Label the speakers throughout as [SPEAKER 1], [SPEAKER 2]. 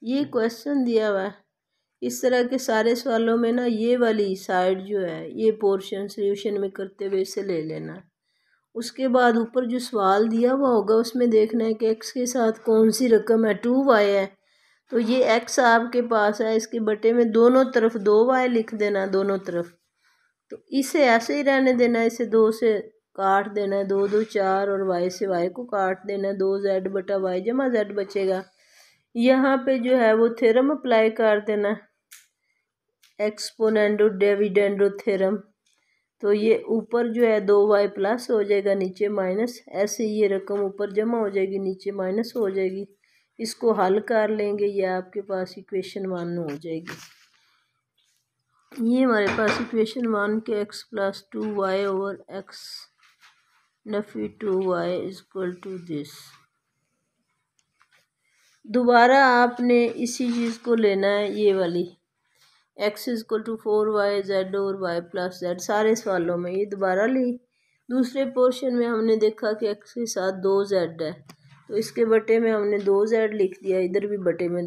[SPEAKER 1] ये क्वेश्चन दिया हुआ है। इस तरह के सारे सवालों में ना ये वाली साइड जो है ये पोर्शन सोल्यूशन में करते हुए इसे ले लेना है। उसके बाद ऊपर जो सवाल दिया हुआ होगा उसमें देखना है कि x के साथ कौन सी रकम है, 2y है तो ये x आपके पास है, इसके बटे में दोनों तरफ 2y लिख देना, दोनों तरफ। तो इसे ऐसे ही रहने देना, इसे 2 से काट देना है, 2 2 4 और y से y को काट देना है, 2z बटा y जमा z बचेगा। यहाँ पे जो है वो थ्योरम अप्लाई कर देना, एक्सपोनेंडो डिविडेंडो थ्योरम। तो ये ऊपर जो है 2y प्लस हो जाएगा, नीचे माइनस, ऐसे ये रकम ऊपर जमा हो जाएगी, नीचे माइनस हो जाएगी। इसको हल कर लेंगे, ये आपके पास इक्वेशन 1 हो जाएगी। ये हमारे पास इक्वेशन 1 के x plus 2y over x नफी 2y is equal to this. दोबारा आपने इसी चीज़ को लेना है, ये वाली x is equal to 4y z और y प्लस z सारे सवालों में ये दोबारा ली। दूसरे पोर्शन में हमने देखा कि x के साथ 2z है तो इसके बटे में हमने 2z लिख दिया, इधर भी बटे में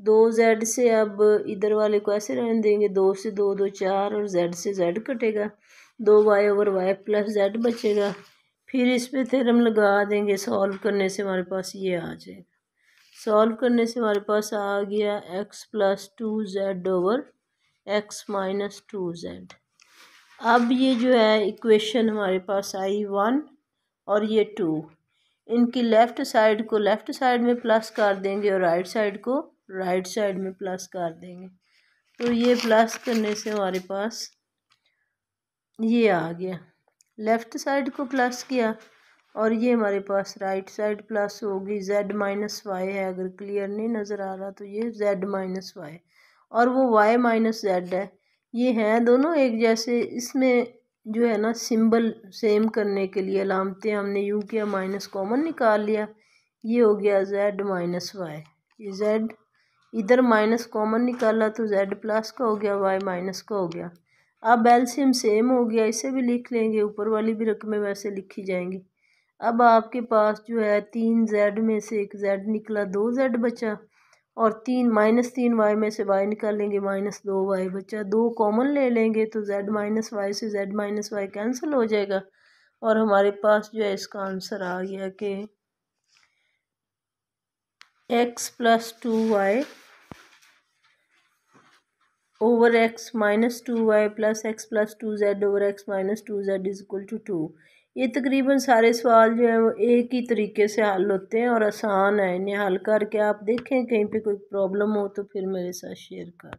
[SPEAKER 1] 2z से अब इधर वाले को ऐसे रहने देंगे, 2 से 2 2 4 और z से z कटेगा, 2y over y plus z बचेगा। फिर इस पे थ्योरम लगा देंगे, सॉल्व करने से हमारे पास ये आ जाएगा। सॉल्व करने से हमारे पास आ गया x plus 2z over x minus 2z। अब ये जो है इक्वेशन हमारे पास आई 1 और ये 2, इनकी लेफ़्ट साइड को लेफ़्ट साइड में प्लस कर देंगे और राइट साइड को राइट साइड में प्लस कर देंगे। तो ये प्लस करने से हमारे पास ये आ गया, लेफ़्ट साइड को प्लस किया और ये हमारे पास राइट साइड प्लस होगी। z माइनस वाई है, अगर क्लियर नहीं नज़र आ रहा तो ये z माइनस वाई और वो y माइनस z है, ये हैं दोनों एक जैसे। इसमें जो है ना सिंबल सेम करने के लिए अलामतें हमने यूँ किया, माइनस कॉमन निकाल लिया, ये हो गया z माइनस वाई। ये z इधर माइनस कॉमन निकाला तो z प्लस का हो गया, y माइनस का हो गया। अब एलसीएम सेम हो गया, इसे भी लिख लेंगे, ऊपर वाली भी रकमें वैसे लिखी जाएंगी। अब आपके पास जो है 3z में से एक z निकला, 2z बचा और 3 में से y निकालेंगे, -2y बचा, 2 कॉमन ले लेंगे तो z माइनस वाई से z माइनस वाई कैंसिल हो जाएगा और हमारे पास जो है इसका आंसर आ गया कि x plus 2y over x minus 2y plus x plus 2z over x minus 2z is equal to 2। ये तकरीबन सारे सवाल जो हैं वो एक ही तरीके से हल होते हैं और आसान है, इन्हें हल करके आप देखें, कहीं पे कोई प्रॉब्लम हो तो फिर मेरे साथ शेयर कर।